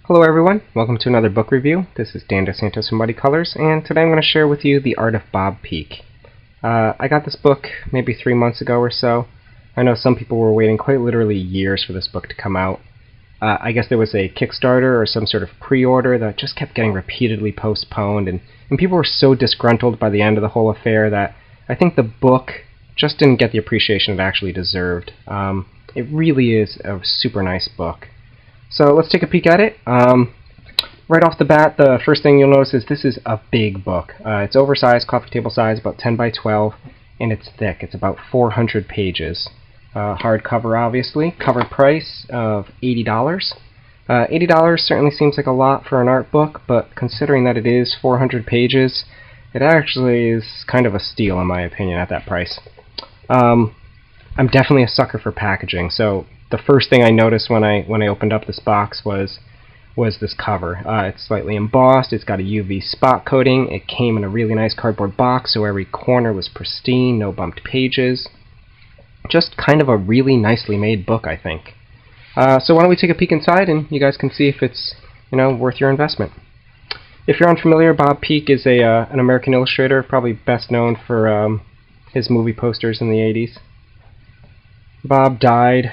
Hello everyone, welcome to another book review. This is Dan DeSantos from Muddy Colors, and today I'm going to share with you The Art of Bob Peak. I got this book maybe 3 months ago or so. I know some people were waiting quite literally years for this book to come out. I guess there was a Kickstarter or some sort of pre-order that just kept getting repeatedly postponed, and people were so disgruntled by the end of the whole affair that I think the book just didn't get the appreciation it actually deserved. It really is a super nice book. So let's take a peek at it. Right off the bat, the first thing you'll notice is this is a big book. It's oversized, coffee table size, about 10 by 12, and it's thick. It's about 400 pages. Hardcover, obviously. Cover price of $80. $80 certainly seems like a lot for an art book, but considering that it is 400 pages, it actually is kind of a steal in my opinion at that price. I'm definitely a sucker for packaging, so the first thing I noticed when I opened up this box was this cover. It's slightly embossed, it's got a UV spot coating, it came in a really nice cardboard box, so every corner was pristine, no bumped pages. Just kind of a really nicely made book, I think. So why don't we take a peek inside and you guys can see if it's worth your investment. If you're unfamiliar, Bob Peak is an American illustrator, probably best known for his movie posters in the 80s. Bob died,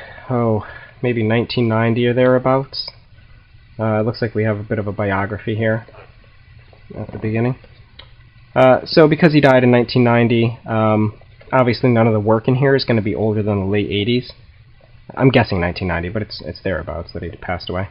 maybe 1990 or thereabouts. It looks like we have a bit of a biography here at the beginning. So because he died in 1990, obviously none of the work in here is going to be older than the late 80s. I'm guessing 1990, but it's thereabouts that he passed away.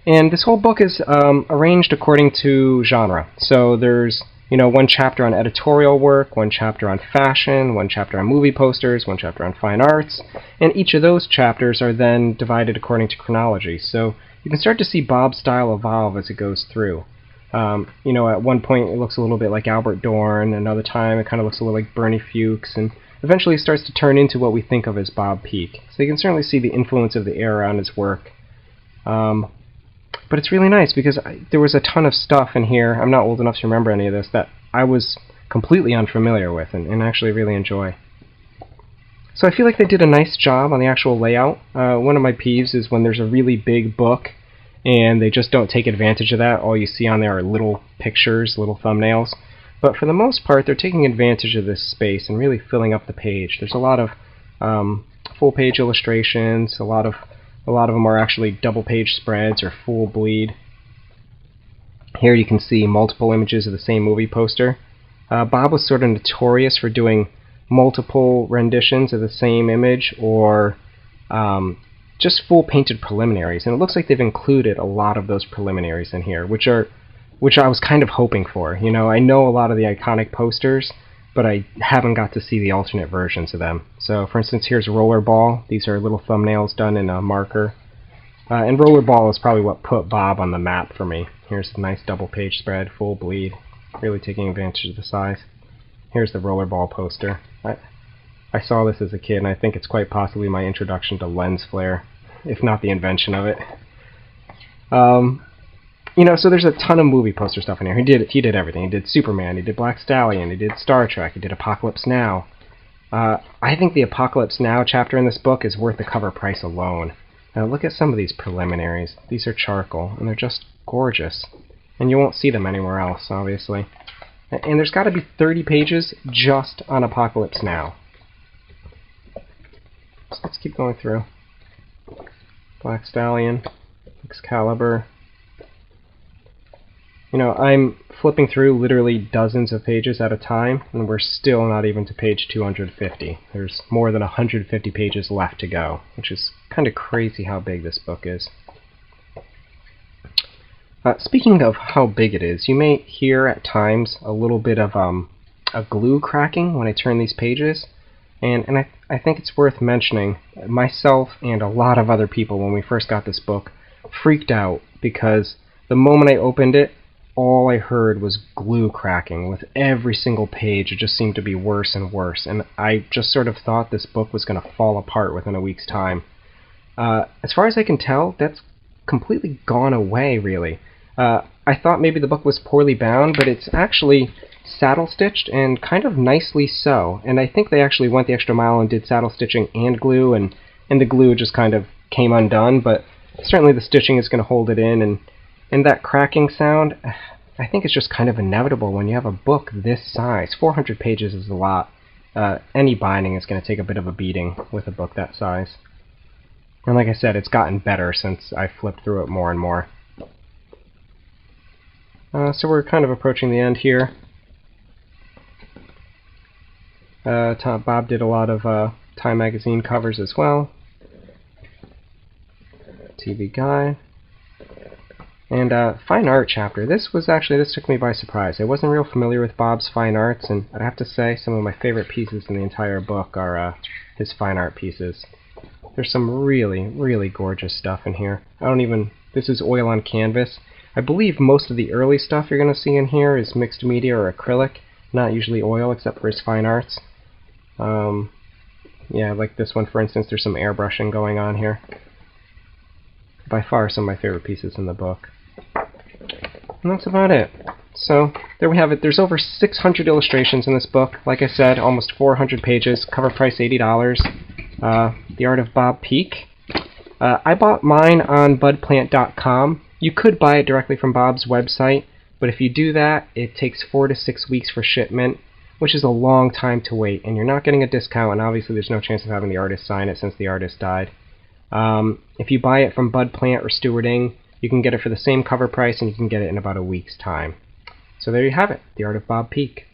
And this whole book is arranged according to genre. So there's one chapter on editorial work, one chapter on fashion, one chapter on movie posters, one chapter on fine arts, and each of those chapters are then divided according to chronology. So you can start to see Bob's style evolve as it goes through. At one point it looks a little bit like Albert Dorn, another time it kind of looks a little like Bernie Fuchs, and eventually it starts to turn into what we think of as Bob Peak. So you can certainly see the influence of the era on his work. But it's really nice because there was a ton of stuff in here, I'm not old enough to remember any of this, that I was completely unfamiliar with and actually really enjoy. So I feel like they did a nice job on the actual layout. One of my peeves is when there's a really big book and they just don't take advantage of that. All you see on there are little pictures, little thumbnails. But for the most part, they're taking advantage of this space and really filling up the page. There's a lot of full-page illustrations, a lot of them are actually double-page spreads or full bleed. Here you can see multiple images of the same movie poster. Bob was sort of notorious for doing multiple renditions of the same image or just full painted preliminaries. And it looks like they've included a lot of those preliminaries in here, which I was kind of hoping for. I know a lot of the iconic posters, but I haven't got to see the alternate versions of them. So, for instance, here's Rollerball. These are little thumbnails done in a marker. And Rollerball is probably what put Bob on the map for me. Here's a nice double-page spread, full bleed, really taking advantage of the size. Here's the Rollerball poster. I saw this as a kid, and I think it's quite possibly my introduction to lens flare, if not the invention of it. So there's a ton of movie poster stuff in here. He did everything. He did Superman, he did Black Stallion, he did Star Trek, he did Apocalypse Now. I think the Apocalypse Now chapter in this book is worth the cover price alone. Now look at some of these preliminaries. These are charcoal, and they're just gorgeous. And you won't see them anywhere else, obviously. And there's got to be 30 pages just on Apocalypse Now. So let's keep going through. Black Stallion, Excalibur. I'm flipping through literally dozens of pages at a time, and we're still not even to page 250. There's more than 150 pages left to go, which is kind of crazy how big this book is. Speaking of how big it is, you may hear at times a little bit of a glue cracking when I turn these pages, and I think it's worth mentioning. Myself and a lot of other people, when we first got this book, freaked out because the moment I opened it, all I heard was glue cracking. With every single page, it just seemed to be worse and worse, and I just sort of thought this book was going to fall apart within a week's time. As far as I can tell, that's completely gone away, really. I thought maybe the book was poorly bound, but it's actually saddle-stitched, and kind of nicely so. And I think they actually went the extra mile and did saddle-stitching and glue, and the glue just kind of came undone, but Certainly the stitching is going to hold it in, and that cracking sound, I think it's just kind of inevitable when you have a book this size. 400 pages is a lot. Any binding is going to take a bit of a beating with a book that size. And like I said, it's gotten better since I flipped through it more and more. So we're kind of approaching the end here. Bob did a lot of Time magazine covers as well. TV Guide. And Fine Art chapter. This took me by surprise. I wasn't real familiar with Bob's fine arts, and I'd have to say some of my favorite pieces in the entire book are his fine art pieces. There's some really, really gorgeous stuff in here. This is oil on canvas. I believe most of the early stuff you're going to see in here is mixed media or acrylic, not usually oil except for his fine arts. Yeah, like this one for instance, there's some airbrushing going on here. By far some of my favorite pieces in the book. And that's about it. So, there we have it. There's over 600 illustrations in this book. Like I said, almost 400 pages. Cover price $80. The Art of Bob Peak. I bought mine on budplant.com. You could buy it directly from Bob's website, but if you do that, it takes 4 to 6 weeks for shipment, which is a long time to wait, and you're not getting a discount, and obviously there's no chance of having the artist sign it since the artist died. If you buy it from Bud Plant or Stewarding, you can get it for the same cover price, and you can get it in about a week's time. So there you have it, The Art of Bob Peak.